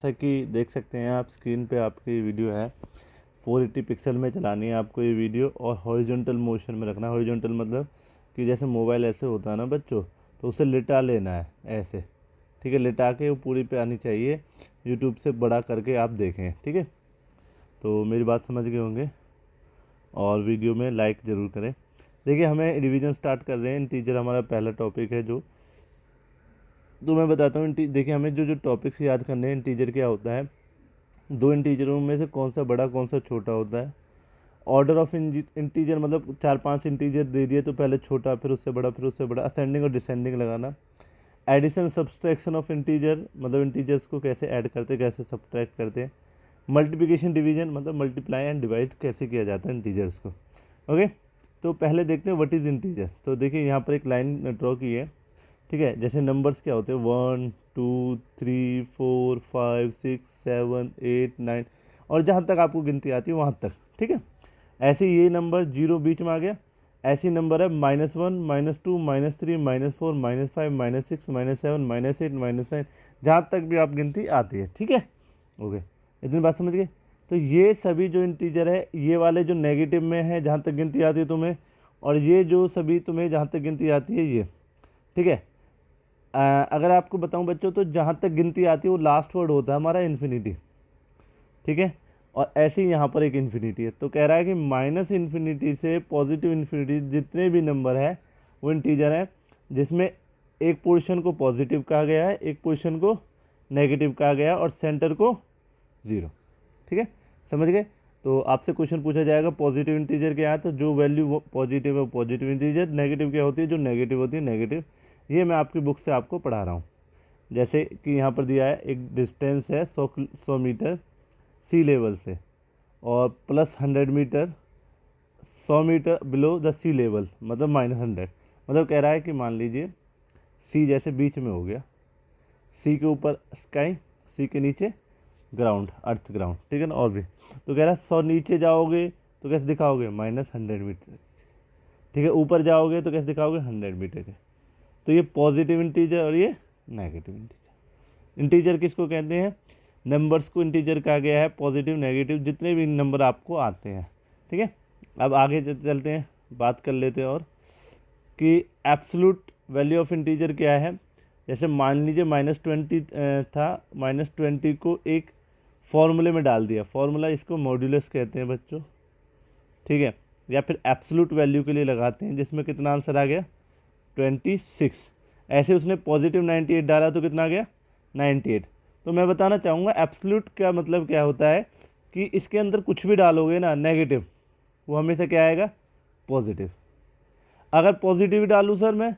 जैसा कि देख सकते हैं आप स्क्रीन पे आपकी वीडियो है, 480 पिक्सल में चलानी है आपको ये वीडियो और हॉरिजॉन्टल मोशन में रखना है। हॉरिजॉन्टल मतलब कि जैसे मोबाइल ऐसे होता है ना बच्चों, तो उसे लिटा लेना है ऐसे, ठीक है। लिटा के वो पूरी पे आनी चाहिए, यूट्यूब से बड़ा करके आप देखें, ठीक है। तो मेरी बात समझ गए होंगे और वीडियो में लाइक ज़रूर करें। देखिए हमें रिवीजन स्टार्ट कर रहे हैं। इंटीजर हमारा पहला टॉपिक है जो, तो मैं बताता हूँ। देखिए हमें जो जो टॉपिक्स याद करने हैं, इंटीजर क्या होता है, दो इंटीजरों में से कौन सा बड़ा कौन सा छोटा होता है। ऑर्डर ऑफ इंटीजर मतलब 4-5 इंटीजर दे दिए तो पहले छोटा फिर उससे बड़ा फिर उससे बड़ा, असेंडिंग और डिसेंडिंग लगाना। एडिशन सब्सट्रैक्शन ऑफ इंटीजर मतलब इंटीजर्स को कैसे ऐड करते कैसे सब्ट्रैक्ट करते हैं। मल्टीप्लिकेशन डिवीजन मतलब मल्टीप्लाई एंड डिवाइड कैसे किया जाता है इंटीजर्स को। ओके, तो पहले देखते हैं व्हाट इज़ इंटीजर। तो देखिए यहाँ पर एक लाइन ड्रॉ की है, ठीक है। जैसे नंबर्स क्या होते हैं, 1 2 3 4 5 6 7 8 9 और जहाँ तक आपको गिनती आती है वहाँ तक, ठीक है। ऐसे ये नंबर 0 बीच में आ गया। ऐसी नंबर है -1 -2 -3 -4 -5 -6 -7 -8 -9 जहाँ तक भी आप गिनती आती है, ठीक है। ओके, इतनी बात समझ गए। तो ये सभी जो इंटीजर है, ये वाले जो नेगेटिव में है जहाँ तक गिनती आती है तुम्हें, और ये जो सभी तुम्हें जहाँ तक गिनती आती है ये, ठीक है। अगर आपको बताऊं बच्चों, तो जहाँ तक गिनती आती है वो लास्ट वर्ड होता है हमारा इन्फिनिटी, ठीक है। और ऐसे ही यहाँ पर एक इन्फिनिटी है। तो कह रहा है कि माइनस इन्फिनिटी से पॉजिटिव इन्फिनिटी जितने भी नंबर है वो इंटीजर है, जिसमें एक पोर्शन को पॉजिटिव कहा गया है, एक पोर्शन को नेगेटिव कहा गया है और सेंटर को 0, ठीक है। समझ गए। तो आपसे क्वेश्चन पूछा जाएगा पॉजिटिव इंटीजर क्या है, तो जो वैल्यू पॉजिटिव है वो पॉजिटिव इंटीजर, नेगेटिव क्या होती है, जो नेगेटिव होती है नेगेटिव। ये मैं आपकी बुक से आपको पढ़ा रहा हूँ। जैसे कि यहाँ पर दिया है एक डिस्टेंस है 100 मीटर सी लेवल से और +100 metre 100 metre below the sea level मतलब -100। मतलब कह रहा है कि मान लीजिए सी जैसे बीच में हो गया, सी के ऊपर स्काई, सी के नीचे ग्राउंड, अर्थ ग्राउंड, ठीक है ना। और भी तो कह रहा है 100 नीचे जाओगे तो कैसे दिखाओगे -100 मीटर, ठीक है। ऊपर जाओगे तो कैसे दिखाओगे 100 मीटर के। तो ये पॉजिटिव इंटीजर और ये नेगेटिव इंटीजर। इंटीजर किसको कहते हैं, नंबर्स को इंटीजर कहा गया है, पॉजिटिव नेगेटिव जितने भी नंबर आपको आते हैं, ठीक है। अब आगे चलते हैं, बात कर लेते हैं और कि एब्सोल्यूट वैल्यू ऑफ इंटीजर क्या है। जैसे मान लीजिए -20 था, -20 को एक फॉर्मूले में डाल दिया, फॉर्मूला इसको मॉड्यूलस कहते हैं बच्चों, ठीक है। या फिर एब्सोल्यूट वैल्यू के लिए लगाते हैं, जिसमें कितना आंसर आ गया 26। ऐसे उसने पॉजिटिव 98 डाला तो कितना आ गया 98। तो मैं बताना चाहूँगा एब्सोल्यूट का मतलब क्या होता है कि इसके अंदर कुछ भी डालोगे ना नेगेटिव, वो हमेशा क्या आएगा पॉजिटिव। अगर पॉजिटिव डालूँ सर मैं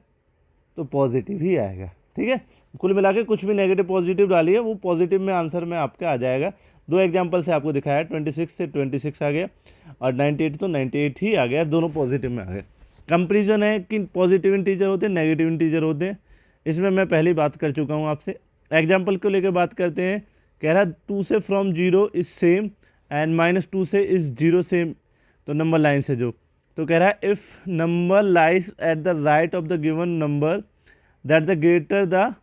तो पॉजिटिव ही आएगा, ठीक है। कुल मिला के कुछ भी नेगेटिव पॉजिटिव डालिए वो पॉजिटिव में आंसर में आपका आ जाएगा। 2 एग्जाम्पल से आपको दिखाया, 26 से 26 आ गया और 98 तो 98 ही आ गया, दोनों पॉजिटिव में आ गए। कंपेरिजन है कि पॉजिटिव इंटीजर होते हैं नेगेटिव इंटीजर होते हैं, इसमें मैं पहले बात कर चुका हूँ आपसे। एग्जाम्पल को लेकर बात करते हैं। कह रहा 2 से फ्रॉम 0 इज सेम एंड -2 से इज 0 सेम, तो नंबर लाइन से जो, तो कह रहा है if number lies at the right of the given number that the greater the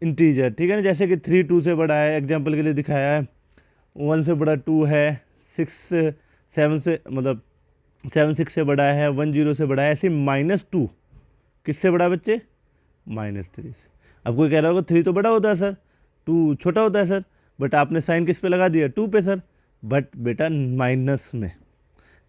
integer, ठीक है ना। जैसे कि 3 2 से बड़ा है, एग्जाम्पल के लिए दिखाया है, 1 से बड़ा 2 है, 6 7 से मतलब 7 6 से बड़ा है, 1 0 से बड़ा है। ऐसे -2 किससे बड़ा बच्चे -3 से। अब कोई कह रहा होगा 3 तो बड़ा होता है सर, 2 छोटा होता है सर, बट आपने साइन किस पे लगा दिया 2 पे सर, बट बेटा माइनस में,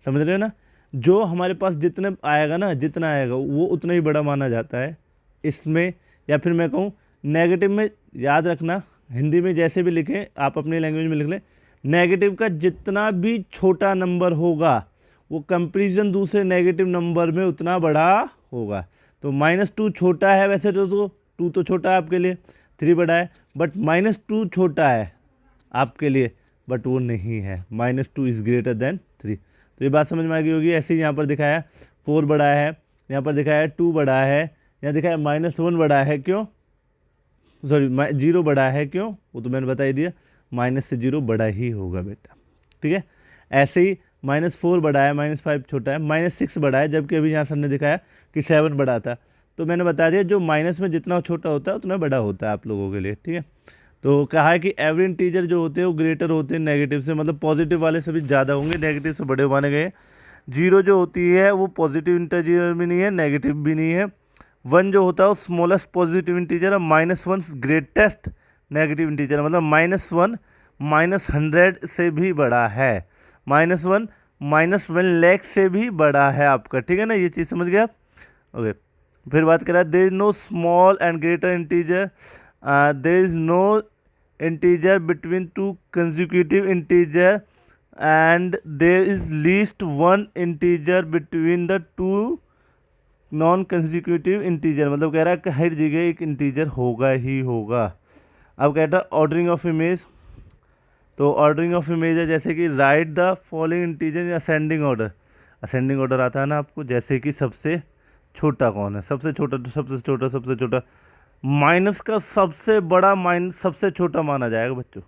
समझ रहे हो ना। जो हमारे पास जितने आएगा ना, जितना आएगा वो उतना ही बड़ा माना जाता है इसमें। या फिर मैं कहूँ नेगेटिव में, याद रखना हिंदी में जैसे भी लिखें आप अपनी लैंग्वेज में लिख लें, नेगेटिव का जितना भी छोटा नंबर होगा वो कंपेरिजन दूसरे नेगेटिव नंबर में उतना बड़ा होगा। तो -2 छोटा है वैसे तो 2 तो छोटा है आपके लिए, 3 बड़ा है, बट -2 छोटा है आपके लिए बट वो नहीं है, -2 इज़ ग्रेटर देन 3। तो ये बात समझ में आ गई होगी। ऐसे ही यहाँ पर दिखाया 4 बड़ा है, यहाँ पर दिखाया 2 बड़ा है, यहाँ दिखाया -1 बड़ा है, क्यों सॉरी 0 बड़ा है, क्यों वो तो मैंने बता ही दिया, माइनस से 0 बड़ा ही होगा बेटा, ठीक है। ऐसे ही -4 बड़ा है, -5 छोटा है, -6 बड़ा है, जबकि अभी यहाँ सर ने दिखाया कि 7 बड़ा था। तो मैंने बता दिया जो माइनस में जितना छोटा होता है उतना बड़ा होता है आप लोगों के लिए, ठीक है। तो कहा है कि एवरी इंटीजर जो होते हैं वो ग्रेटर होते हैं नेगेटिव से, मतलब पॉजिटिव वाले से भी ज़्यादा होंगे, नेगेटिव से बड़े माने गए। जीरो जो होती है वो पॉजिटिव इंटीजर भी नहीं है, नेगेटिव भी नहीं है। वन जो होता है वो स्मॉलेस्ट पॉजिटिव इंटीजर है। -1 ग्रेटेस्ट नेगेटिव इंटीजर, मतलब -1 -100 से भी बड़ा है। -1 -1 लाख से भी बड़ा है आपका, ठीक है ना, ये चीज़ समझ गए आप। ओके, फिर बात करें, there is no small and greater integer, there is no integer between two consecutive integer and there is least one integer between the two non consecutive integer, मतलब कह रहा है कि हर जगह एक इंटीजर होगा ही होगा। अब कहता है ऑर्डरिंग ऑफ इमेज, तो ऑर्डरिंग ऑफ इमेज है जैसे कि right the following integer in ascending order. Ascending order आता है ना आपको, जैसे कि सबसे छोटा कौन है, सबसे छोटा तो सबसे छोटा, सबसे छोटा माइनस का सबसे बड़ा माइनस सबसे छोटा माना जाएगा बच्चों।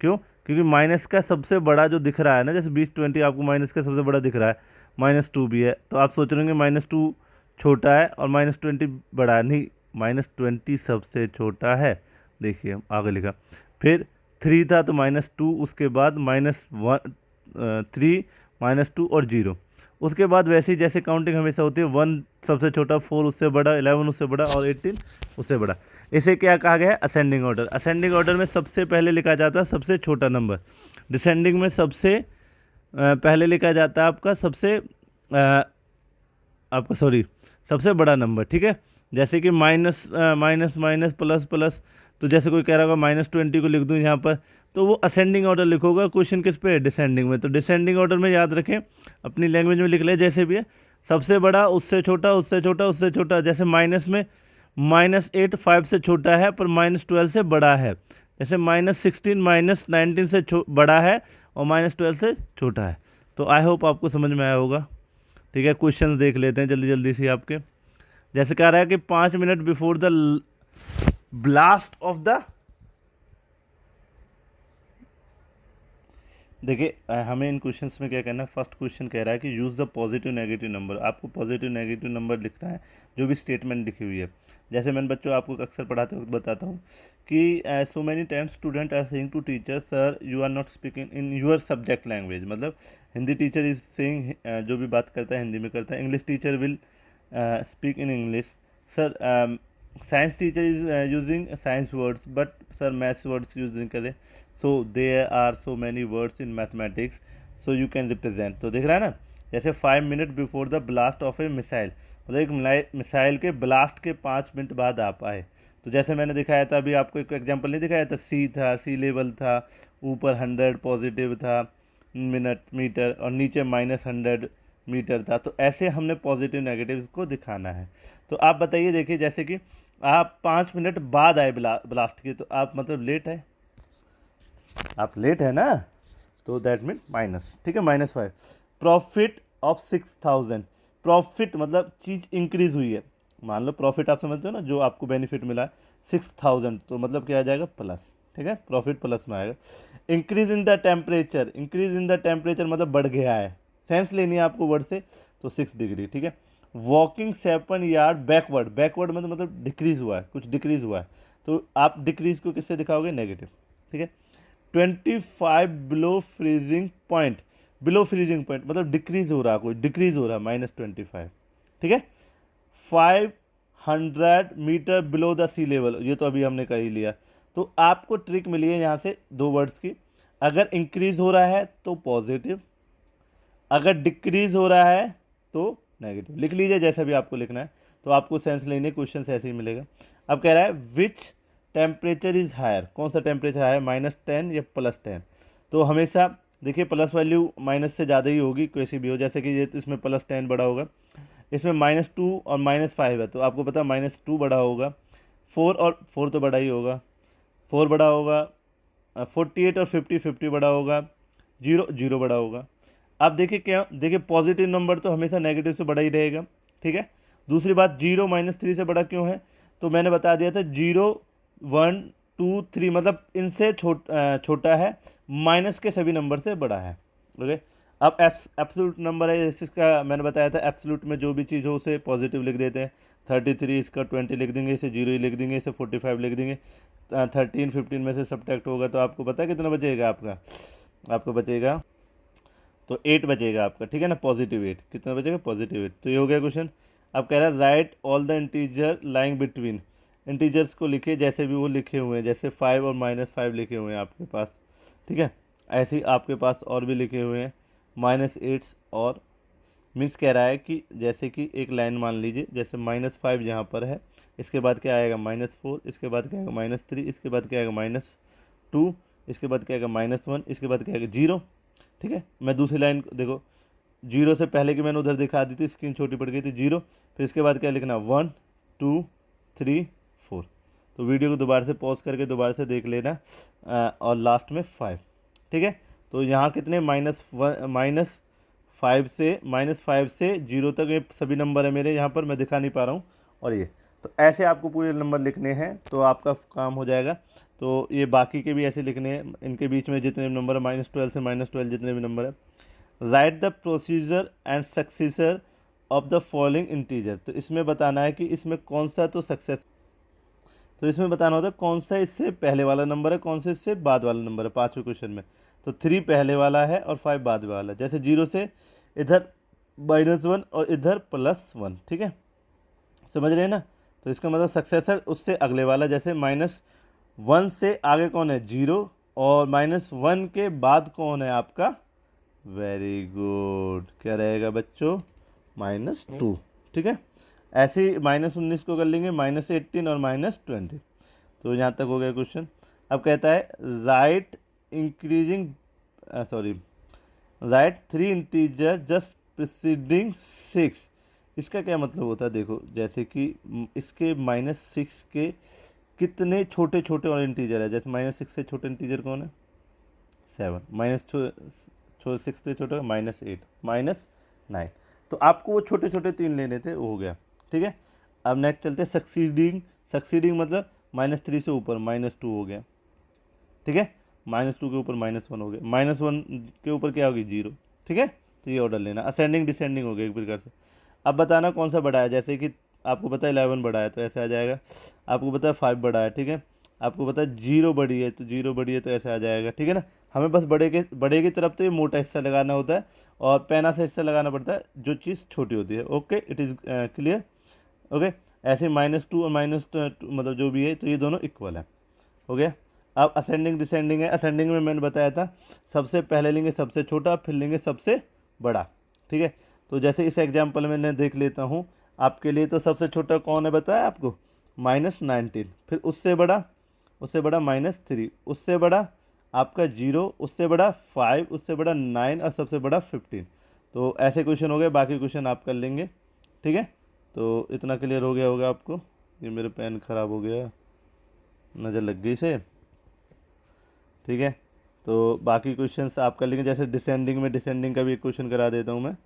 क्यों? क्योंकि माइनस का सबसे बड़ा जो दिख रहा है ना, जैसे 20 20 आपको माइनस का सबसे बड़ा दिख रहा है, -2 भी है, तो आप सोच रहे होंगे -2 छोटा है और -20 बड़ा है। नहीं, -20 सबसे छोटा है। देखिए आगे लिखा, फिर 3 था तो -2, उसके बाद -3 -2 और 0। उसके बाद वैसे ही जैसे काउंटिंग हमेशा होती है, 1 सबसे छोटा, 4 उससे बड़ा, 11 उससे बड़ा और 18 उससे बड़ा। इसे क्या कहा गया है? Ascending order. असेंडिंग ऑर्डर में सबसे पहले लिखा जाता है सबसे छोटा नंबर, डिसेंडिंग में सबसे पहले लिखा जाता है आपका सबसे बड़ा नंबर, ठीक है। जैसे कि minus minus minus plus plus, तो जैसे कोई कह रहा होगा -20 को लिख दूँ यहाँ पर, तो वो असेंडिंग ऑर्डर लिखोगा। क्वेश्चन किस पे है? डिसेंडिंग में। तो डिसेंडिंग ऑर्डर में याद रखें, अपनी लैंग्वेज में लिख ले जैसे भी है, सबसे बड़ा, उससे छोटा, उससे छोटा, उससे छोटा। जैसे माइनस में -8 5 से छोटा है पर -12 से बड़ा है। जैसे -16 -19 से बड़ा है और -12 से छोटा है। तो आई होप आपको समझ में आया होगा, ठीक है। क्वेश्चन देख लेते हैं जल्दी जल्दी से आपके। जैसे कह रहा है कि 5 minute before the blast of the, देखिए हमें इन क्वेश्चंस में क्या करना है। फर्स्ट क्वेश्चन कह रहा है कि use the positive negative number. आपको पॉजिटिव नेगेटिव नंबर लिखना है जो भी स्टेटमेंट लिखी हुई है। जैसे मैंने बच्चों आपको अक्सर पढ़ाते वक्त बताता हूँ कि so many times student are saying to teacher, sir you are not speaking in your subject language. मतलब हिंदी टीचर इज सेइंग, जो भी बात करता है हिंदी में करता है। English teacher will speak in English. Sir science teacher is using science words, but sir maths words use नहीं करें। So there are so many words in mathematics, so you can represent. तो दिख रहा है ना, जैसे 5 minute before the blast of a missile, मतलब एक मिसाइल के ब्लास्ट के 5 मिनट बाद आप आए। तो जैसे मैंने दिखाया था अभी आपको, एक एग्जांपल नहीं दिखाया था, सी था, सी लेवल था, ऊपर 100 पॉजिटिव था मीटर और नीचे -100 मीटर था। तो ऐसे हमने पॉजिटिव नेगेटिव्स को दिखाना है। तो आप बताइए, देखिए जैसे कि आप 5 मिनट बाद आए ब्लास्ट के, तो आप मतलब लेट है, आप लेट है ना, तो दैट मीन माइनस, ठीक है, -5। प्रॉफिट ऑफ 6000, प्रॉफिट मतलब चीज़ इंक्रीज हुई है। मान लो प्रॉफिट आप समझते हो ना, जो आपको बेनिफिट मिला 6000, तो मतलब क्या आ जाएगा? प्लस, ठीक है, प्रॉफिट प्लस में आएगा। Increase in the temperature, increase in the temperature मतलब बढ़ गया है, सेंस लेनी है आपको वर्ड से, तो 6 डिग्री, ठीक है। वॉकिंग 7 यार्ड बैकवर्ड, बैकवर्ड मतलब डिक्रीज हुआ है, कुछ डिक्रीज हुआ है, तो आप डिक्रीज को किससे दिखाओगे? नेगेटिव, ठीक है। 25 below freezing point, below freezing point मतलब डिक्रीज हो रहा, कोई डिक्रीज हो रहा, -25, ठीक है। 500 metre below the sea level, ये तो अभी हमने कर ही लिया। तो आपको ट्रिक मिली है यहाँ से 2 वर्ड्स की, अगर इंक्रीज हो रहा है तो पॉजिटिव, अगर डिक्रीज हो रहा है तो नेगेटिव। लिख लीजिए जैसा भी आपको लिखना है, तो आपको सेंस लेने क्वेश्चन ऐसे ही मिलेगा। अब कह रहा है विच टेम्परेचर इज़ हायर, कौन सा टेम्परेचर हायर, -10 या +10। तो हमेशा देखिए प्लस वैल्यू माइनस से ज़्यादा ही होगी, कैसी भी हो। जैसे कि ये तो इसमें +10 बड़ा होगा, इसमें -2 और -5 है, तो आपको पता -2 बड़ा होगा, 4 और 4 तो बड़ा ही होगा, 4 बड़ा होगा, 48 और 50 बड़ा होगा, 0 बड़ा होगा। अब देखिए क्या, देखिए पॉजिटिव नंबर तो हमेशा नेगेटिव से बड़ा ही रहेगा, ठीक है। दूसरी बात, 0 -3 से बड़ा क्यों है? तो मैंने बता दिया था 0 1 2 3 मतलब इनसे छोटा है, माइनस के सभी नंबर से बड़ा है, ओके। अब एब्सोल्यूट नंबर है, इसका मैंने बताया था एब्सोल्यूट में जो भी चीज़ हो उसे पॉजिटिव लिख देते हैं। 33 इसका 20 लिख देंगे, इसे 0 ही लिख देंगे, इसे 45 लिख देंगे। 13 15 में से सब्ट्रैक्ट होगा तो आपको पता है कितना बचेगा आपको बचेगा तो 8 बचेगा आपका, ठीक है ना, +8 कितना बचेगा +8। तो ये हो गया क्वेश्चन। अब कह रहा है right all the integer lying between, integers को लिखे जैसे भी वो लिखे हुए हैं, जैसे 5 और -5 लिखे हुए हैं आपके पास, ठीक है, ऐसे ही आपके पास और भी लिखे हुए हैं -8 और मीन्स कह रहा है कि जैसे कि एक लाइन मान लीजिए, जैसे -5 यहाँ पर है, इसके बाद क्या आएगा -4, इसके बाद क्या आएगा -3, इसके बाद क्या आएगा -2, इसके बाद क्या आएगा -1, इसके बाद क्या आएगा 0, ठीक है। मैं दूसरी लाइन देखो, 0 से पहले की मैंने उधर दिखा दी थी, स्क्रीन छोटी पड़ गई थी 0, फिर इसके बाद क्या लिखना 1 2 3 4। तो वीडियो को दोबारा से पॉज करके दोबारा से देख लेना और लास्ट में 5, ठीक है। तो यहाँ कितने -5 से 0 तक ये सभी नंबर है मेरे, यहाँ पर मैं दिखा नहीं पा रहा हूँ, और ये तो ऐसे आपको पूरे नंबर लिखने हैं तो आपका काम हो जाएगा। तो ये बाकी के भी ऐसे लिखने हैं, इनके बीच में जितने नंबर है -12 से -12 जितने भी नंबर है। Right the procedure and successor of the following integer, तो इसमें बताना है कि इसमें कौन सा तो इसमें बताना होता है कौन सा इससे पहले वाला नंबर है, कौन सा इससे बाद वाला नंबर है 5वें क्वेश्चन में। तो 3 पहले वाला है और 5 बाद वाला है, जैसे 0 से इधर -1 और इधर +1, ठीक है, समझ रहे हैं ना। तो इसका मतलब सक्सेसर उससे अगले वाला, जैसे -1 से आगे कौन है 0 और -1 के बाद कौन है आपका, वेरी गुड, क्या रहेगा बच्चों -2, ठीक है। ऐसे ही -19 को कर लेंगे -18 और -20। तो यहाँ तक हो गया क्वेश्चन। अब कहता है right increasing right 3 integer just preceding 6, इसका क्या मतलब होता है देखो, जैसे कि इसके -6 के कितने छोटे छोटे और इंटीजर है, जैसे -6 से छोटे इंटीजर कौन है 7, -6 से छोटा -8 -9, तो आपको वो छोटे छोटे 3 लेने थे, वो हो गया, ठीक है। अब नेक्स्ट चलते हैं सक्सीडिंग मतलब -3 से ऊपर -2 हो गया, ठीक है, -2 के ऊपर -1 हो गया, -1 के ऊपर क्या होगी 0, ठीक है। तो ये ऑर्डर लेना, असेंडिंग डिसेंडिंग हो गया एक प्रकार से। अब बताना कौन सा बड़ा है, जैसे कि आपको पता है 11 बड़ा है तो ऐसे आ जाएगा, आपको पता है 5 बड़ा है, ठीक है, आपको पता है 0 बड़ी है तो 0 बड़ी है तो ऐसे आ जाएगा, ठीक है ना। हमें बस बड़े की तरफ तो ये मोटा हिस्सा लगाना होता है और पैना से हिस्सा लगाना पड़ता है जो चीज़ छोटी होती है। Okay, it is clear. Okay, ऐसे -2 और -2 मतलब जो भी है तो ये दोनों इक्वल है, हो गया। अब असेंडिंग डिसेंडिंग है, असेंडिंग में मैंने बताया था सबसे पहले लेंगे सबसे छोटा, फिर लेंगे सबसे बड़ा, ठीक है। तो जैसे इस एग्जाम्पल में मैं देख लेता हूँ आपके लिए, तो सबसे छोटा कौन है बताया आपको -19, फिर उससे बड़ा -3, उससे बड़ा आपका 0, उससे बड़ा 5, उससे बड़ा 9 और सबसे बड़ा 15। तो ऐसे क्वेश्चन हो गए, बाकी क्वेश्चन आप कर लेंगे, ठीक है। तो इतना क्लियर हो गया होगा आपको। ये मेरे पेन ख़राब हो गया, नज़र लग गई से, ठीक है। तो बाकी क्वेश्चंस आप कर लेंगे, जैसे डिसेंडिंग का भी एक क्वेश्चन करा देता हूँ मैं।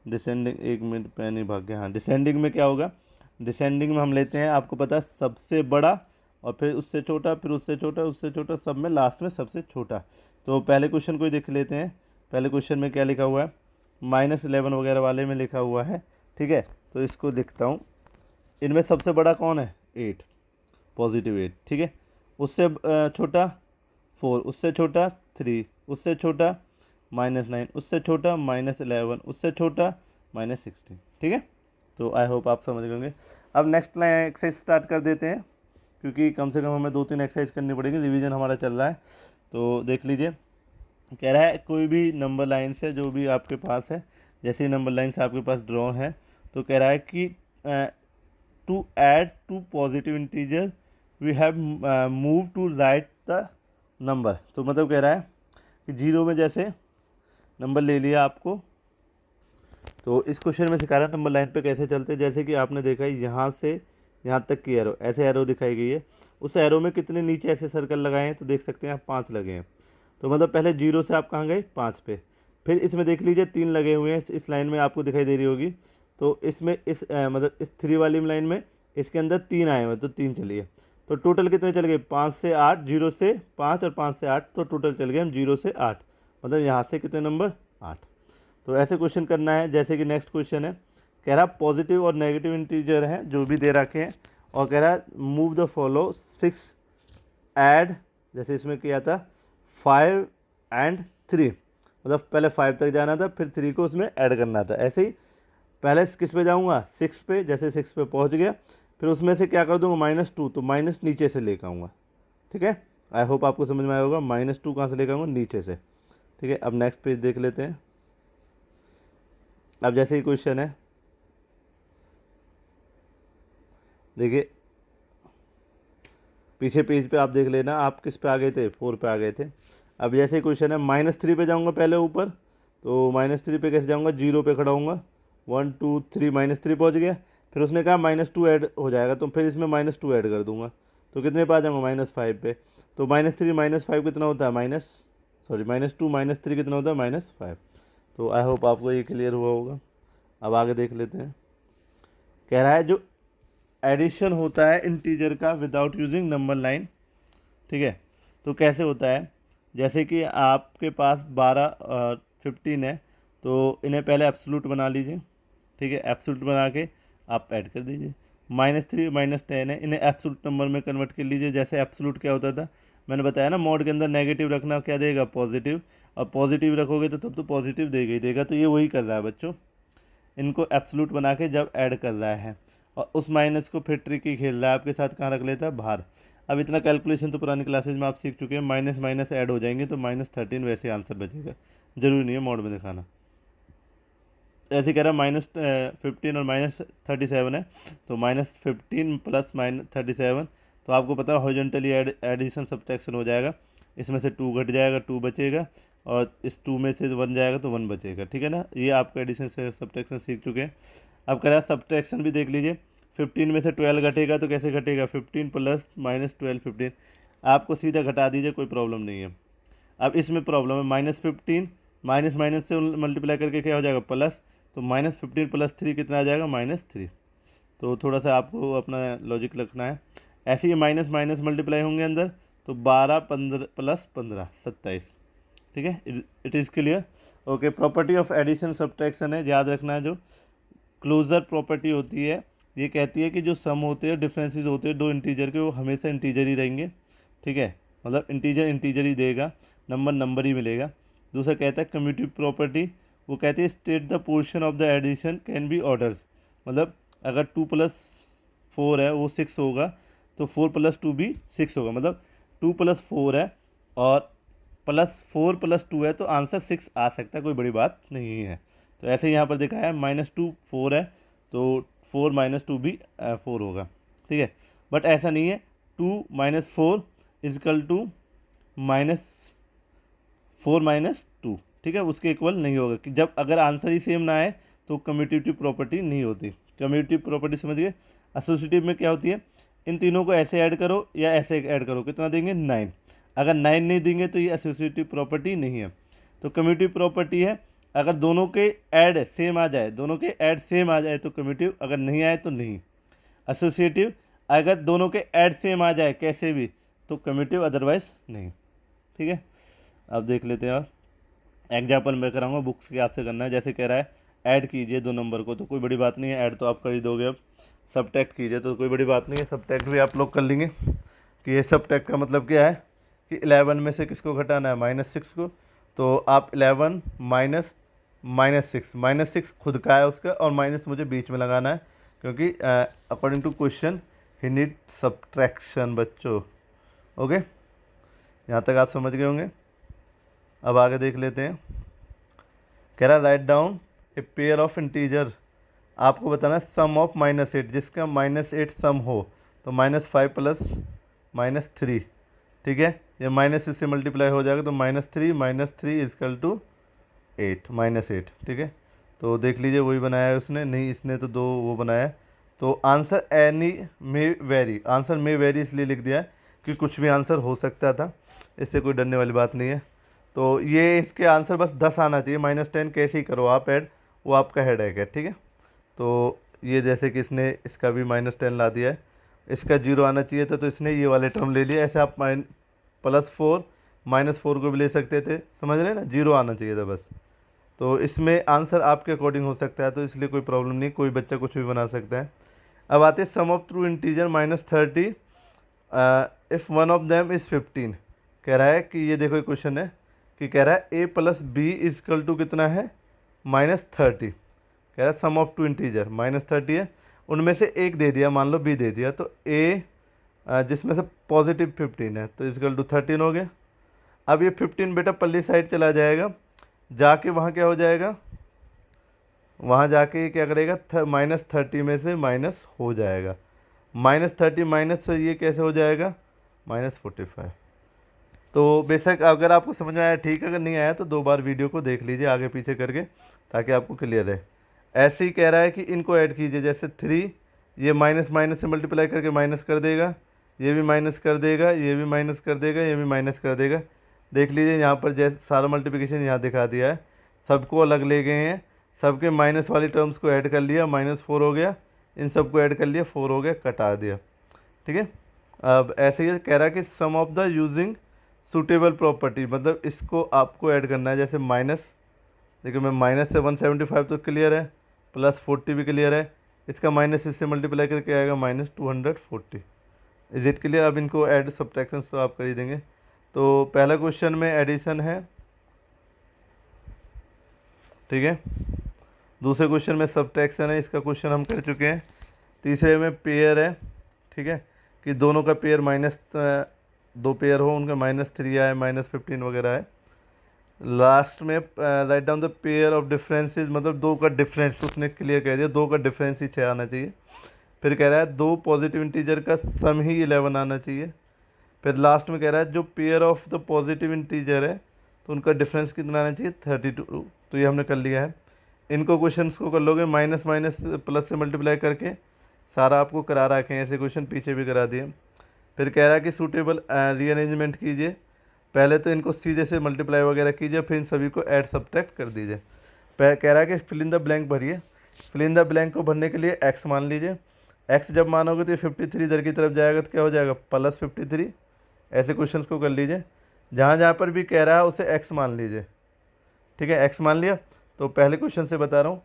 डिसेंडिंग, 1 मिनट पेन ही भाग गया। हाँ, डिसेंडिंग में क्या होगा, डिसेंडिंग में हम लेते हैं, आपको पता है सबसे बड़ा और फिर उससे छोटा, फिर उससे छोटा, उससे छोटा, सब में लास्ट में सबसे छोटा। तो पहले क्वेश्चन को ही देख लेते हैं। पहले क्वेश्चन में क्या लिखा हुआ है, -11 वगैरह वाले में लिखा हुआ है, ठीक है। तो इसको लिखता हूँ, इनमें सबसे बड़ा कौन है 8, +8, ठीक है। उससे छोटा 4, उससे छोटा 3, उससे छोटा -9, उससे छोटा -11, उससे छोटा -16, ठीक है। तो आई होप आप समझ गए होंगे। अब नेक्स्ट लाइन एक्सरसाइज स्टार्ट कर देते हैं, क्योंकि कम से कम हमें 2-3 एक्सरसाइज करनी पड़ेगी, रिवीजन हमारा चल रहा है। तो देख लीजिए, कह रहा है कोई भी नंबर लाइन से जो भी आपके पास है, जैसे नंबर लाइन से आपके पास ड्रॉ है, तो कह रहा है कि to add 2 positive integer we have move to right the number. तो मतलब कह रहा है कि 0 में जैसे नंबर ले लिया आपको, तो इस क्वेश्चन में सिखा रहा है नंबर लाइन पे कैसे चलते हैं। जैसे कि आपने देखा है यहाँ से यहाँ तक की एरो, ऐसे एरो दिखाई गई है, उस एरो में कितने नीचे ऐसे सर्कल लगाए हैं, तो देख सकते हैं आप 5 लगे हैं। तो मतलब पहले 0 से आप कहाँ गए 5 पे, फिर इसमें देख लीजिए 3 लगे हुए हैं, इस लाइन में आपको दिखाई दे रही होगी। तो इसमें मतलब इस 3 वाली लाइन में इसके अंदर 3 आए हुए, तो 3 चलिए, तो टोटल कितने चल गए 5 से 8, 0 से 5 और 5 से 8, तो टोटल चल गए हम 0 से 8, मतलब यहाँ से कितने नंबर 8। तो ऐसे क्वेश्चन करना है। जैसे कि नेक्स्ट क्वेश्चन है, कह रहा पॉजिटिव और नेगेटिव इंटीजर हैं जो भी दे रखे हैं, और कह रहा है मूव द फॉलो 6 ऐड, जैसे इसमें किया था 5 एंड 3, मतलब पहले 5 तक जाना था, फिर 3 को उसमें ऐड करना था। ऐसे ही पहले किस पे जाऊँगा, 6 पे, जैसे 6 पे पहुँच गया फिर उसमें से क्या कर दूँगा -2, तो माइनस नीचे से लेकर आऊँगा। ठीक है, आई होप आपको समझ में आया होगा। -2 कहाँ से लेकर आऊँगा, नीचे से। ठीक है, अब नेक्स्ट पेज देख लेते हैं। अब जैसे ही क्वेश्चन है, देखिए पीछे पेज पे आप देख लेना, आप किस पे आ गए थे, 4 पे आ गए थे। अब जैसे ही क्वेश्चन है, -3 पे जाऊँगा पहले ऊपर, तो -3 पे कैसे जाऊँगा, 0 पे खड़ा हूँगा, 1 2 3 -3 पहुँच गया। फिर उसने कहा -2 ऐड हो जाएगा, तो फिर इसमें -2 ऐड कर दूंगा, तो कितने पे आ जाऊँगा, -5 पे। तो -3 -5 कितना होता है, -2 -3 कितना होता है, -5। तो आई होप आपको ये क्लियर हुआ होगा। अब आगे देख लेते हैं। कह रहा है जो एडिशन होता है इंटीजर का विदाउट यूजिंग नंबर लाइन, ठीक है, तो कैसे होता है, जैसे कि आपके पास 15 है, तो इन्हें पहले एब्सोल्यूट बना लीजिए। ठीक है, एब्सोल्यूट बना के आप ऐड कर दीजिए। -3 -10 है, इन्हें एब्सोल्यूट नंबर में कन्वर्ट कर लीजिए। जैसे एब्सोल्यूट क्या होता था, मैंने बताया ना, मॉड के अंदर नेगेटिव रखना क्या देगा, पॉजिटिव, और पॉजिटिव रखोगे तो तब तो पॉजिटिव देगा ही देगा। तो ये वही कर रहा है बच्चों, इनको एब्सोल्यूट बना के जब ऐड कर रहा है, और उस माइनस को फिर ट्रिकी खेल रहा है आपके साथ, कहाँ रख लेता है, बाहर। अब इतना कैलकुलेशन तो पुरानी क्लासेज में आप सीख चुके हैं, माइनस माइनस ऐड हो जाएंगे तो -13 वैसे आंसर बचेगा, ज़रूरी नहीं है मॉड में दिखाना। ऐसे कह रहा है -15 और -37 है, तो -15 प्लस -37, तो आपको पता है हॉरिजॉन्टली एडिशन सब्ट्रैक्शन हो जाएगा। इसमें से 2 घट जाएगा, 2 बचेगा, और इस 2 में से 1 जाएगा तो 1 बचेगा। ठीक है ना, ये आपका एडिशन से सब्ट्रैक्शन सीख चुके हैं। अब कह रहा है सब्ट्रैक्शन भी देख लीजिए, 15 में से 12 घटेगा तो कैसे घटेगा, 15 प्लस -12 15, आपको सीधा घटा दीजिए, कोई प्रॉब्लम नहीं है। अब इसमें प्रॉब्लम है, -15 माइनस माइनस से मल्टीप्लाई करके क्या हो जाएगा, प्लस, तो -15 प्लस 3 कितना आ जाएगा, -3। तो थोड़ा सा आपको अपना लॉजिक रखना है। ऐसे ही माइनस माइनस मल्टीप्लाई होंगे अंदर, तो 12 15 प्लस 15 27। ठीक है, it is clear. Okay, property of addition subtraction है, याद रखना है। जो क्लोजर प्रॉपर्टी होती है, ये कहती है कि जो सम होते हैं, डिफरेंसेस होते हैं दो इंटीजर के, वो हमेशा इंटीजर ही रहेंगे। ठीक है, मतलब इंटीजर इंटीजर ही देगा, नंबर नंबर ही मिलेगा। दूसरा कहता है कम्यूटेटिव प्रॉपर्टी, वो कहती है state the portion of the addition can be orders, मतलब अगर 2 + 4 है वो 6 होगा, तो 4 + 2 भी 6 होगा, मतलब 2 + 4 है और +4 + 2 है, तो आंसर 6 आ सकता है, कोई बड़ी बात नहीं है। तो ऐसे यहाँ पर दिखाया है, -2 4 है, तो 4 - 2 भी 4 होगा। ठीक है, बट ऐसा नहीं है, 2 - 4 = -4 - 2। ठीक है, उसके इक्वल नहीं होगा, कि जब अगर आंसर ही सेम ना आए तो कम्यूटेटिव प्रॉपर्टी नहीं होती। कम्यूटेटिव प्रॉपर्टी समझ गए। एसोसिएटिव में क्या होती है, इन तीनों को ऐसे ऐड करो या ऐसे ऐड करो, कितना देंगे, 9। अगर 9 नहीं देंगे तो ये एसोसिएटिव प्रॉपर्टी नहीं है। तो कम्यूटेटिव प्रॉपर्टी है, अगर दोनों के ऐड सेम आ जाए, दोनों के ऐड सेम आ जाए तो कम्यूटेटिव, अगर नहीं आए तो नहीं। एसोसिएटिव, अगर दोनों के ऐड सेम आ जाए कैसे भी तो कम्यूटेटिव, अदरवाइज नहीं। ठीक है, अब देख लेते हैं। और एग्जाम्पल मैं कराऊंगा, बुक्स के आपसे करना है। जैसे कह रहा है ऐड कीजिए 2 नंबर को, तो कोई बड़ी बात नहीं है, ऐड तो आप कर ही दोगे। अब सब्ट्रैक्ट कीजिए, तो कोई बड़ी बात नहीं है, सब्ट्रैक्ट भी आप लोग कर लेंगे। कि ये सब्ट्रैक्ट का मतलब क्या है, कि 11 में से किसको घटाना है, -6 को। तो आप 11 माइनस -6 खुद का है उसका, और माइनस मुझे बीच में लगाना है, क्योंकि according to question he need subtraction बच्चों। ओके, यहाँ तक आप समझ गए होंगे। अब आगे देख लेते हैं। कह रहा write down a pair of integer, आपको बताना है सम ऑफ -8, जिसका -8 सम हो, तो -5 प्लस -3। ठीक है, ये माइनस इससे मल्टीप्लाई हो जाएगा, तो -3 = 8 -8। ठीक है, तो देख लीजिए वही बनाया है उसने, नहीं इसने तो 2 वो बनाया है। तो आंसर एनी मे वेरी, आंसर मे वेरी इसलिए लिख दिया है कि कुछ भी आंसर हो सकता था, इससे कोई डरने वाली बात नहीं है। तो ये इसके आंसर बस 10 आना चाहिए, -10 कैसे ही करो आप ऐड, वो आपका हेडेक है। ठीक है, तो ये जैसे कि इसने इसका भी -10 ला दिया है, इसका 0 आना चाहिए था, तो इसने ये वाले टर्म ले लिया। ऐसे आप +4 -4 को भी ले सकते थे, समझ रहे हैं ना, 0 आना चाहिए था बस। तो इसमें आंसर आपके अकॉर्डिंग हो सकता है, तो इसलिए कोई प्रॉब्लम नहीं, कोई बच्चा कुछ भी बना सकता है। अब आते हैं sum of true integer -30 if one of them is 15, कह रहा है कि ये देखो एक क्वेश्चन है कि कह रहा है ए प्लस बी इजकल टू कितना है -30, कह रहा है सम ऑफ टू इंटीजर -30 है, उनमें से एक दे दिया, मान लो बी दे दिया, तो ए जिसमें से पॉजिटिव 15 है तो इजकल टू 13 हो गया। अब ये 15 बेटा पल्ली साइड चला जाएगा, जाके वहाँ क्या हो जाएगा, वहाँ जाके ये क्या करेगा -30 में से माइनस हो जाएगा, -30 माइनस से ये कैसे हो जाएगा -45। तो बेशक अगर आपको समझ में आया ठीक है, अगर नहीं आया तो 2 बार वीडियो को देख लीजिए आगे पीछे करके, ताकि आपको क्लियर है। ऐसे ही कह रहा है कि इनको ऐड कीजिए, जैसे 3 ये माइनस माइनस से मल्टीप्लाई करके माइनस कर देगा, ये भी माइनस कर देगा, ये भी माइनस कर देगा, ये भी माइनस कर देगा। देख लीजिए यहाँ पर जैसे सारा मल्टीप्लिकेशन यहाँ दिखा दिया है, सबको अलग ले गए हैं, सबके माइनस वाली टर्म्स को ऐड कर लिया, -4 हो गया, इन सबको ऐड कर लिया, 4 हो गया, कटा दिया। ठीक है, अब ऐसे ही कह रहा है कि sum of the using suitable property, मतलब इसको आपको ऐड करना है, जैसे माइनस, देखिए मैं माइनस से 175 तो क्लियर है, +40 भी क्लियर है, इसका माइनस इससे मल्टीप्लाई करके आएगा -240। Is it clear. अब इनको ऐड सब्ट्रैक्शंस तो आप कर ही देंगे। तो पहला क्वेश्चन में एडिशन है, ठीक है, दूसरे क्वेश्चन में सब्ट्रैक्शन है, इसका क्वेश्चन हम कर चुके हैं, तीसरे में पेयर है, ठीक है, कि दोनों का पेयर दो पेयर हो, उनका -3 आए, -15 वगैरह है। लास्ट में write down the pair of differences, मतलब दो का डिफरेंस, उसने क्लियर कह दिया दो का डिफरेंस ही 6 आना चाहिए। फिर कह रहा है दो पॉजिटिव इंटीजर का सम ही 11 आना चाहिए। फिर लास्ट में कह रहा है जो pair of the positive integer है तो उनका डिफरेंस कितना आना चाहिए 32। तो ये हमने कर लिया है। इनको क्वेश्चंस को कर लोगे माइनस माइनस प्लस से मल्टीप्लाई करके, सारा आपको करा रखे हैं, ऐसे क्वेश्चन पीछे भी करा दिए। फिर कह रहा है कि सूटेबल रीअरेंजमेंट कीजिए, पहले तो इनको सीधे से मल्टीप्लाई वगैरह कीजिए, फिर इन सभी को ऐड सब्ट्रैक्ट कर दीजिए। कह रहा है कि फिल इन द ब्लैंक भरिए। फिल इन द ब्लैंक को भरने के लिए एक्स मान लीजिए, एक्स जब मानोगे तो ये 53 इधर की तरफ जाएगा तो क्या हो जाएगा +53। ऐसे क्वेश्चंस को कर लीजिए, जहाँ जहाँ पर भी कह रहा है उसे एक्स मान लीजिए। ठीक है, एक्स मान लिया। तो पहले क्वेश्चन से बता रहा हूँ,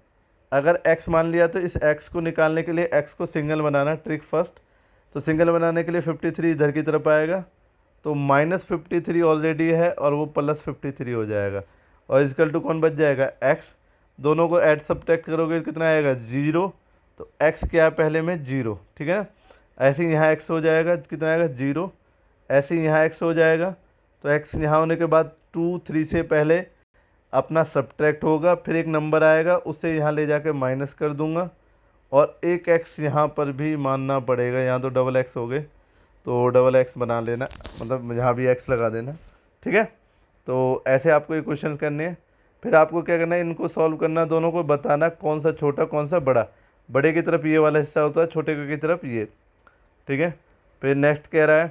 अगर एक्स मान लिया तो इस एक्स को निकालने के लिए एक्स को सिंगल बनाना, ट्रिक फर्स्ट। तो सिंगल बनाने के लिए 53 इधर की तरफ आएगा, तो -53 ऑलरेडी है और वो +53 हो जाएगा, और इजकल टू कौन बच जाएगा एक्स। दोनों को ऐड सब्ट्रैक्ट करोगे कितना आएगा 0, तो एक्स क्या है पहले में 0, ठीक है। ऐसे ही यहाँ एक्स हो जाएगा, कितना आएगा 0। ऐसे ही यहाँ एक्स हो जाएगा, तो एक्स यहाँ होने के बाद 2 3 से पहले अपना सब्ट्रैक्ट होगा, फिर एक नंबर आएगा उसे यहाँ ले जाके माइनस कर दूंगा, और एक एक्स यहाँ पर भी मानना पड़ेगा। यहाँ तो डबल एक्स हो गए, तो डबल एक्स बना लेना, मतलब यहाँ भी एक्स लगा देना, ठीक है। तो ऐसे आपको ये क्वेश्चन करने हैं। फिर आपको क्या करना है, इनको सॉल्व करना, दोनों को बताना कौन सा छोटा कौन सा बड़ा। बड़े की तरफ ये वाला हिस्सा होता है, छोटे की तरफ ये, ठीक है। फिर नेक्स्ट कह रहा है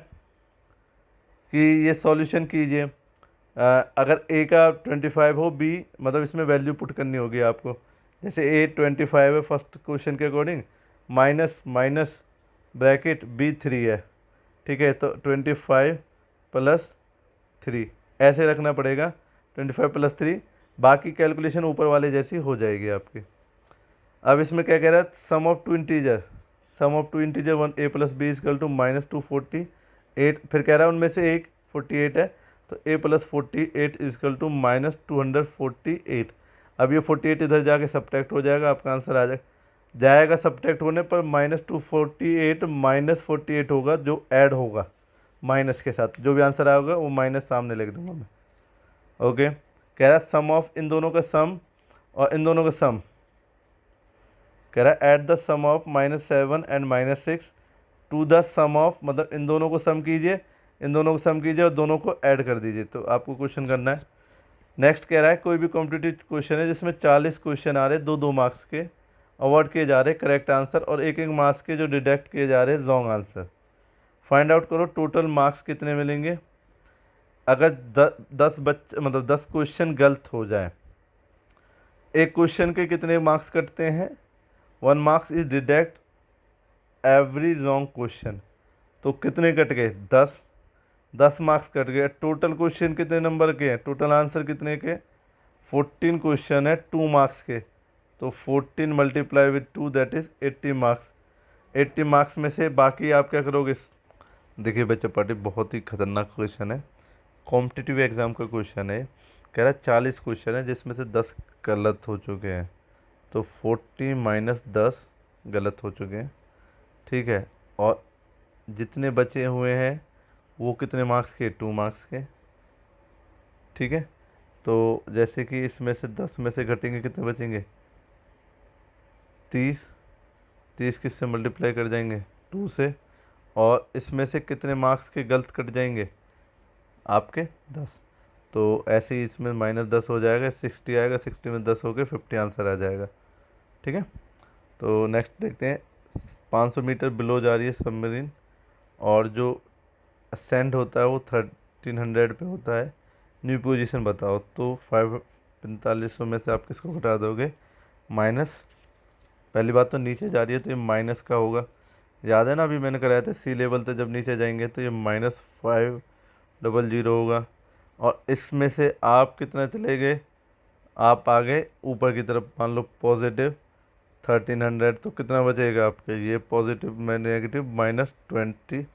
कि ये सॉल्यूशन कीजिए, अगर ए का 25 हो, बी मतलब इसमें वैल्यू पुट करनी होगी आपको। जैसे ए 25 है फर्स्ट क्वेश्चन के according, minus minus bracket B 3 है, ठीक है। तो 25 + 3 ऐसे रखना पड़ेगा, 25 + 3। बाकी कैलकुलेशन ऊपर वाले जैसी हो जाएगी आपकी। अब इसमें क्या कह रहा है, सम of to integer 1 a + b = -248। फिर कह रहा है उनमें से एक 48 है, तो a + 48 = -248। अब ये 48 इधर जाके सब्ट्रैक्ट हो जाएगा, आपका आंसर आ जाएगा। सब्ट्रैक्ट होने पर -248 -48 होगा जो ऐड होगा माइनस के साथ, जो भी आंसर आएगा वो माइनस सामने लिख दूंगा मैं। ओके, कह रहा है सम ऑफ इन दोनों का सम और इन दोनों का सम, कह रहा है add the sum of -7 and -6 to the sum of, मतलब इन दोनों को सम कीजिए, इन दोनों को सम कीजिए और दोनों को ऐड कर दीजिए। तो आपको क्वेश्चन करना है। नेक्स्ट कह रहा है कोई भी कॉम्पिटिटिव क्वेश्चन है जिसमें 40 क्वेश्चन आ रहे, 2-2 मार्क्स के अवार्ड किए जा रहे करेक्ट आंसर, और 1-1 मार्क्स के जो डिडक्ट किए जा रहे रॉन्ग आंसर। फाइंड आउट करो टोटल मार्क्स कितने मिलेंगे अगर 10 क्वेश्चन गलत हो जाए। एक क्वेश्चन के कितने मार्क्स कटते हैं, 1 marks is deduct every wrong question. तो कितने कट गए 10 मार्क्स कट गए। टोटल क्वेश्चन कितने नंबर के हैं, टोटल आंसर कितने के 14 क्वेश्चन है 2 मार्क्स के, तो 14 × 2 दैट इज 80 मार्क्स। 80 मार्क्स में से बाकी आप क्या करोगे, देखिए बच्चों पार्टी बहुत ही खतरनाक क्वेश्चन है, कॉम्पिटिटिव एग्जाम का क्वेश्चन है। कह रहा है 40 क्वेश्चन है जिसमें से 10 गलत हो चुके हैं, तो 40 माइनस 10 गलत हो चुके हैं, ठीक है। और जितने बचे हुए हैं वो कितने मार्क्स के, 2 मार्क्स के, ठीक है। तो जैसे कि इसमें से 10 में से घटेंगे कितने बचेंगे, 30। 30 किससे मल्टीप्लाई कर जाएंगे, 2 से। और इसमें से कितने मार्क्स के गलत कट जाएंगे, आपके 10। तो ऐसे ही इसमें -10 हो जाएगा, 60 आएगा, 60 में 10 हो गए, 50 आंसर आ जाएगा, ठीक है। तो नेक्स्ट देखते हैं, 500 मीटर बिलो जा रही है सबमरीन, और जो असेंड होता है वो 1300 पे होता है, न्यू पोजीशन बताओ। तो 4500 में से आप किसको घटा दोगे, माइनस। पहली बात तो नीचे जा रही है तो ये माइनस का होगा, याद है ना, अभी मैंने कराया था सी लेवल तक जब नीचे जाएंगे तो ये -500 होगा। और इसमें से आप कितना चले गए, आप आ गए ऊपर की तरफ, मान लो पॉजिटिव 1300, तो कितना बचेगा आपके, ये पॉजिटिव में नेगेटिव -20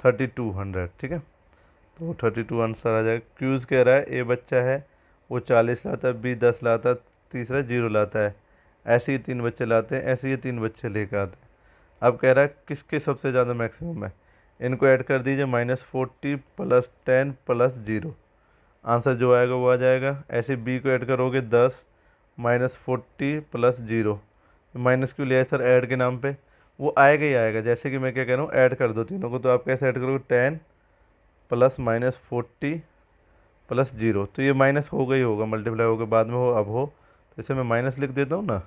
3200, ठीक है। तो 32 आंसर आ जाएगा। क्यूज़ कह रहा है ए बच्चा है वो 40 लाता है, बी 10 लाता है, तीसरा 0 लाता है, ऐसे ही 3 बच्चे लाते हैं, ऐसे ही 3 बच्चे लेकर आते हैं। अब कह रहा है किसके सबसे ज़्यादा मैक्सिमम है, इनको ऐड कर दीजिए, -40 + 10 + 0, आंसर जो आएगा वो आ जाएगा। ऐसे बी को ऐड करोगे 10 -40 + 0, माइनस क्यों लिया है सर, ऐड के नाम पे, वो आएगा ही आएगा। जैसे कि मैं क्या कह रहा हूँ, ऐड कर दो तीनों को, तो आप कैसे ऐड करोगे, 10 + -40 + 0, तो ये माइनस होगा ही होगा, मल्टीप्लाई होगा, बाद में हो अब हो, तो इसे मैं माइनस लिख देता हूँ ना,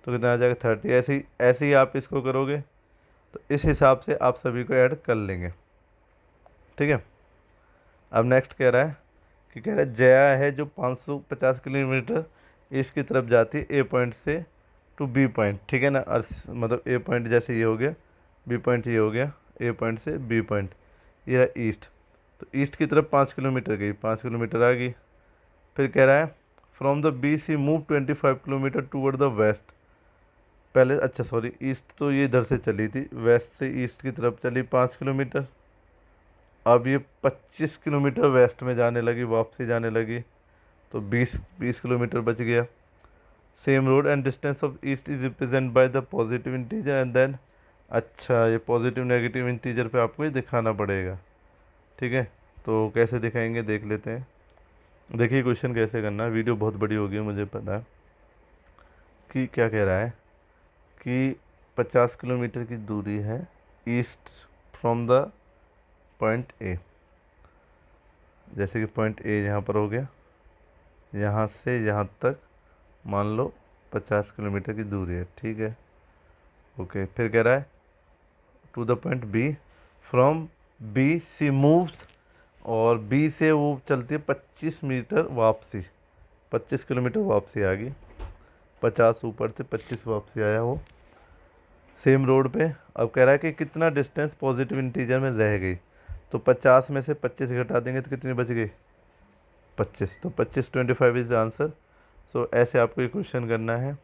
तो कितना आ जाएगा 30। ऐसे ही आप इसको करोगे, तो इस हिसाब से आप सभी को ऐड कर लेंगे, ठीक है। अब नेक्स्ट कह रहा है कि कह रहा है जया है जो 550 किलोमीटर ईस्ट की तरफ जाती है ए पॉइंट से टू बी पॉइंट, ठीक है ना। और मतलब ए पॉइंट जैसे ये हो गया, बी पॉइंट ये हो गया, ए पॉइंट से बी पॉइंट, ये रहा ईस्ट। तो ईस्ट की तरफ 5 किलोमीटर गई, 5 किलोमीटर आ गई। फिर कह रहा है from the B C move 25 kilometre toward the west. पहले अच्छा सॉरी, ईस्ट तो ये इधर से चली थी, वेस्ट से ईस्ट की तरफ चली 5 किलोमीटर। अब ये 25 किलोमीटर वेस्ट में जाने लगी, वापसी जाने लगी, तो 20 किलोमीटर बच गया। Same road and distance of east is represent by the positive integer and then, अच्छा ये पॉजिटिव नेगेटिव इंटीजर पे आपको ये दिखाना पड़ेगा, ठीक है। तो कैसे दिखाएंगे देख लेते हैं। देखिए क्वेश्चन कैसे करना है, वीडियो बहुत बड़ी होगी मुझे पता है। कि क्या कह रहा है कि 50 किलोमीटर की दूरी है east from the point A, जैसे कि पॉइंट ए यहाँ पर हो गया, यहाँ से यहाँ तक मान लो 50 किलोमीटर की दूरी है, ठीक है। ओके, फिर कह रहा है to the point B, from B C moves, और बी से वो चलती है 25 मीटर वापसी, 25 किलोमीटर वापसी आ गई, 50 ऊपर से 25 वापसी आया वो सेम रोड पे। अब कह रहा है कि कितना डिस्टेंस पॉजिटिव इंटीजर में रह गई, तो 50 में से 25 घटा देंगे तो कितनी बच गई, 25, तो 25 इज द आंसर। सो ऐसे आपको ये क्वेश्चन करना है।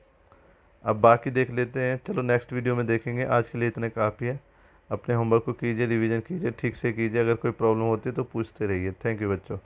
अब बाकी देख लेते हैं, चलो नेक्स्ट वीडियो में देखेंगे, आज के लिए इतने काफ़ी है। अपने होमवर्क को कीजिए, रिवीजन कीजिए, ठीक से कीजिए, अगर कोई प्रॉब्लम होती है तो पूछते रहिए। थैंक यू बच्चों।